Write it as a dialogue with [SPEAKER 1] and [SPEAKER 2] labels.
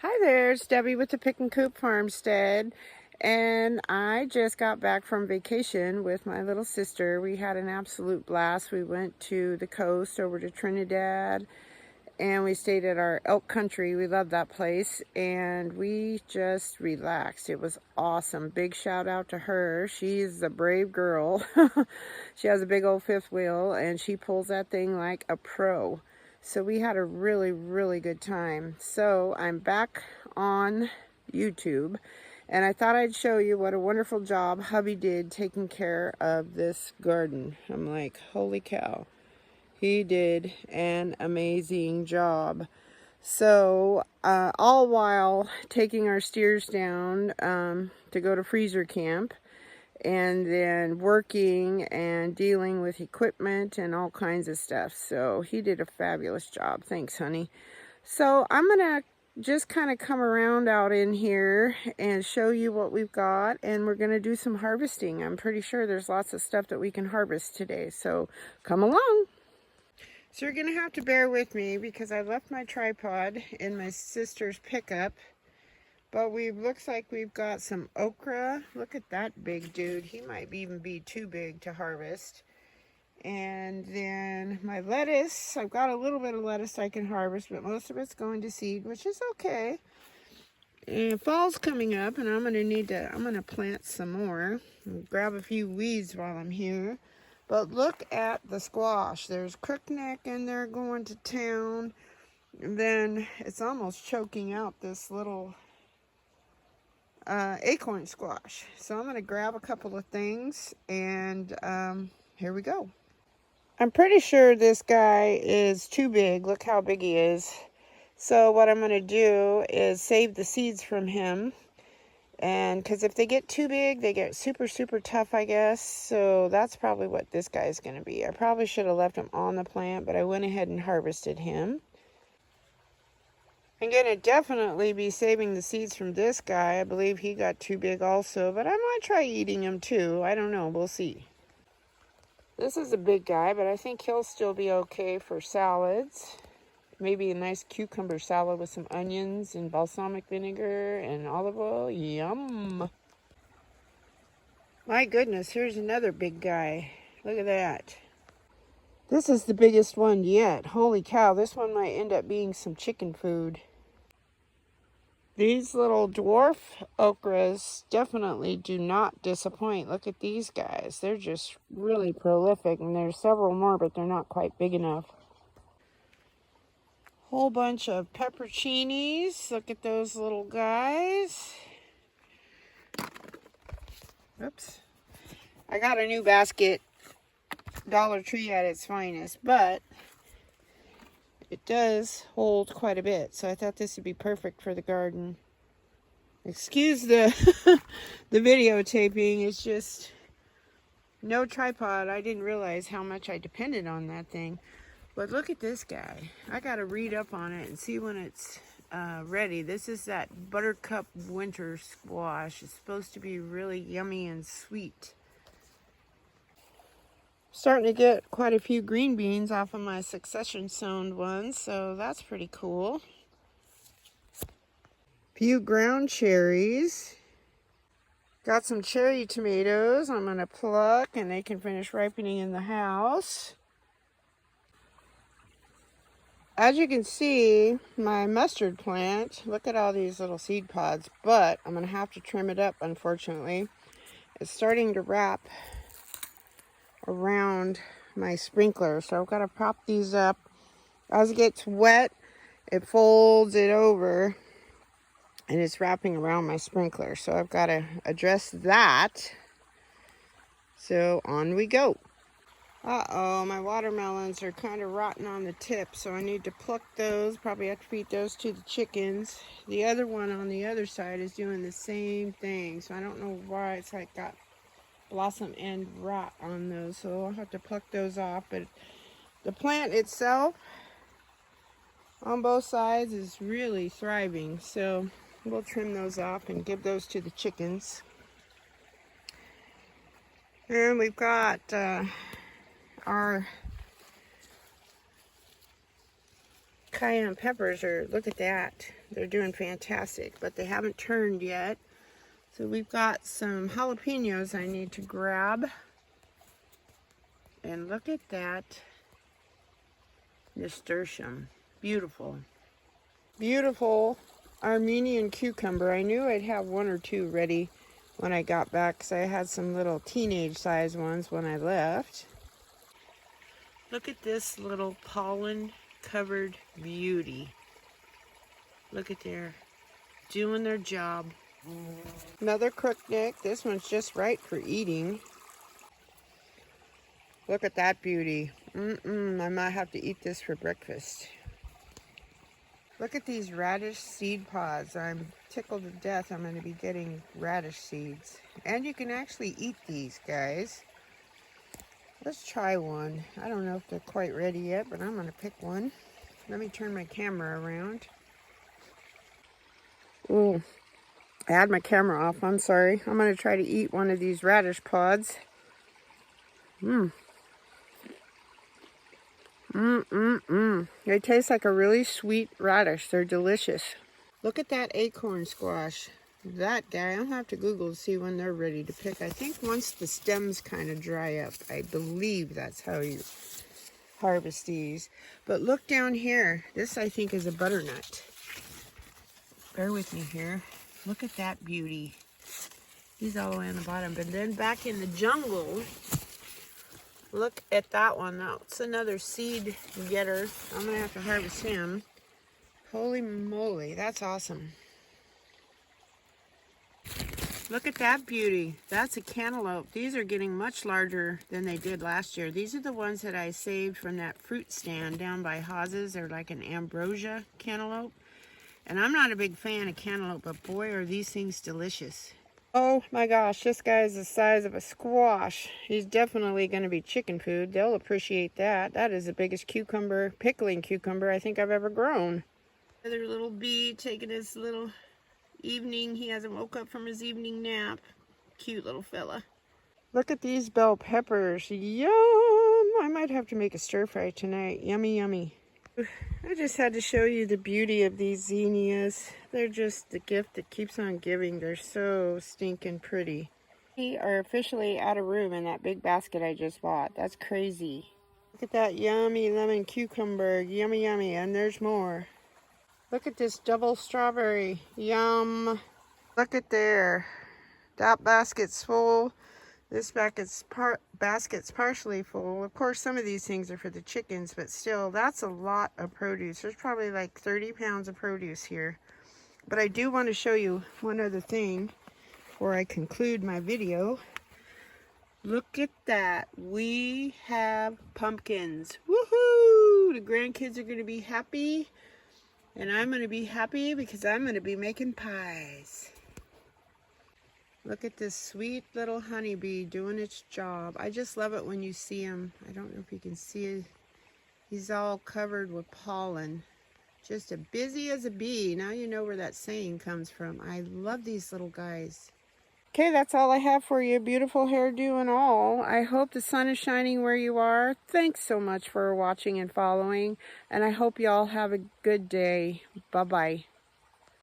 [SPEAKER 1] Hi there, it's Debbie with the Pickin Coop Farmstead, and I just got back from vacation with my little sister. We had an absolute blast. We went to the coast over to Trinidad, and we stayed at our Elk Country. We love that place, and we just relaxed. It was awesome. Big shout out to her. She's a brave girl. She has a big old fifth wheel, and she pulls that thing like a pro. So we had a really good time. So I'm back on YouTube, and I thought I'd show you what a wonderful job hubby did taking care of this garden. I'm like, holy cow. He did an amazing job. So all while taking our steers down to go to freezer camp, and then working and dealing with equipment and all kinds of stuff. So he did a fabulous job. Thanks, honey. So I'm gonna just kind of come around out in here and show you what we've got, and we're gonna do some harvesting. I'm pretty sure there's lots of stuff that we can harvest today, so come along. So you're gonna have to bear with me because I left my tripod in my sister's pickup. But looks like we've got some okra. Look at that big dude. He might even be too big to harvest. And then my lettuce. I've got a little bit of lettuce I can harvest, but most of it's going to seed, which is okay. And fall's coming up, and I'm gonna plant some more. And grab a few weeds while I'm here. But look at the squash. There's crookneck in there going to town. And then it's almost choking out this little acorn squash. So I'm going to grab a couple of things, and here we go. I'm pretty sure this guy is too big. Look how big he is. So what I'm going to do is save the seeds from him, and because if they get too big, they get super tough, I guess. So that's probably what this guy is going to be. I probably should have left him on the plant, but I went ahead and harvested him. I'm going to definitely be saving the seeds from this guy. I believe he got too big also, but I might try eating him too. I don't know. We'll see. This is a big guy, but I think he'll still be okay for salads. Maybe a nice cucumber salad with some onions and balsamic vinegar and olive oil. Yum! My goodness, here's another big guy. Look at that. This is the biggest one yet. Holy cow, this one might end up being some chicken food. These little dwarf okras definitely do not disappoint. Look at these guys. They're just really prolific, and there's several more, but they're not quite big enough. Whole bunch of peppercinis. Look at those little guys. Oops. I got a new basket. Dollar Tree at its finest, but it does hold quite a bit, so I thought this would be perfect for the garden. Excuse the the videotaping. It's just no tripod. I didn't realize how much I depended on that thing. But look at this guy. I gotta read up on it and see when it's ready. This is that buttercup winter squash. It's supposed to be really yummy and sweet. Starting to get quite a few green beans off of my succession sown ones, so that's pretty cool. Few ground cherries. Got some cherry tomatoes I'm going to pluck, and they can finish ripening in the house. As you can see, my mustard plant, look at all these little seed pods, but I'm going to have to trim it up, unfortunately. It's starting to wrap around my sprinkler, so I've got to prop these up. As it gets wet, it folds it over, and it's wrapping around my sprinkler, so I've got to address that. So on we go. Uh-oh, my watermelons are kind of rotten on the tip, so I need to pluck those. Probably have to feed those to the chickens. The other one on the other side is doing the same thing, so I don't know why it's like got blossom end rot on those, so I'll have to pluck those off. But the plant itself on both sides is really thriving, so we'll trim those off and give those to the chickens. And we've got our Cayenne peppers are, look at that. They're doing fantastic, but they haven't turned yet. So we've got some jalapenos I need to grab. And look at that nasturtium. Beautiful. Beautiful Armenian cucumber. I knew I'd have one or two ready when I got back because I had some little teenage size ones when I left. Look at this little pollen covered beauty. Look at there, doing their job. Another crookneck. This one's just right for eating. Look at that beauty. I might have to eat this for breakfast. Look at these radish seed pods. I'm tickled to death I'm going to be getting radish seeds. And you can actually eat these, guys. Let's try one. I don't know if they're quite ready yet, but I'm going to pick one. Let me turn my camera around. Ooh, I had my camera off. I'm sorry. I'm going to try to eat one of these radish pods. They taste like a really sweet radish. They're delicious. Look at that acorn squash. That guy, I'll have to Google to see when they're ready to pick. I think once the stems kind of dry up, I believe that's how you harvest these. But look down here. This, I think, is a butternut. Bear with me here. Look at that beauty. He's all the way on the bottom. But then back in the jungle, look at that one. That's another seed getter. I'm going to have to harvest him. Holy moly, that's awesome. Look at that beauty. That's a cantaloupe. These are getting much larger than they did last year. These are the ones that I saved from that fruit stand down by Haas's. They're like an ambrosia cantaloupe. And I'm not a big fan of cantaloupe, but boy, are these things delicious. Oh my gosh, this guy is the size of a squash. He's definitely going to be chicken food. They'll appreciate that. That is the biggest cucumber, pickling cucumber I think I've ever grown. Another little bee taking his little evening. He hasn't woke up from his evening nap. Cute little fella. Look at these bell peppers. Yum! I might have to make a stir fry tonight. Yummy, yummy. I just had to show you the beauty of these zinnias. They're just the gift that keeps on giving. They're so stinking pretty. We are officially out of room in that big basket I just bought. That's crazy. Look at that yummy lemon cucumber. Yummy, yummy. And there's more. Look at this double strawberry. Yum. Look at there. That basket's full. This basket's partially full. Of course, some of these things are for the chickens, but still, that's a lot of produce. There's probably like 30 pounds of produce here. But I do want to show you one other thing before I conclude my video. Look at that. We have pumpkins. Woohoo! The grandkids are going to be happy. And I'm going to be happy because I'm going to be making pies. Look at this sweet little honeybee doing its job. I just love it when you see him. I don't know if you can see it. He's all covered with pollen. Just as busy as a bee. Now you know where that saying comes from. I love these little guys. Okay, that's all I have for you. Beautiful hairdo and all. I hope the sun is shining where you are. Thanks so much for watching and following. And I hope you all have a good day. Bye-bye.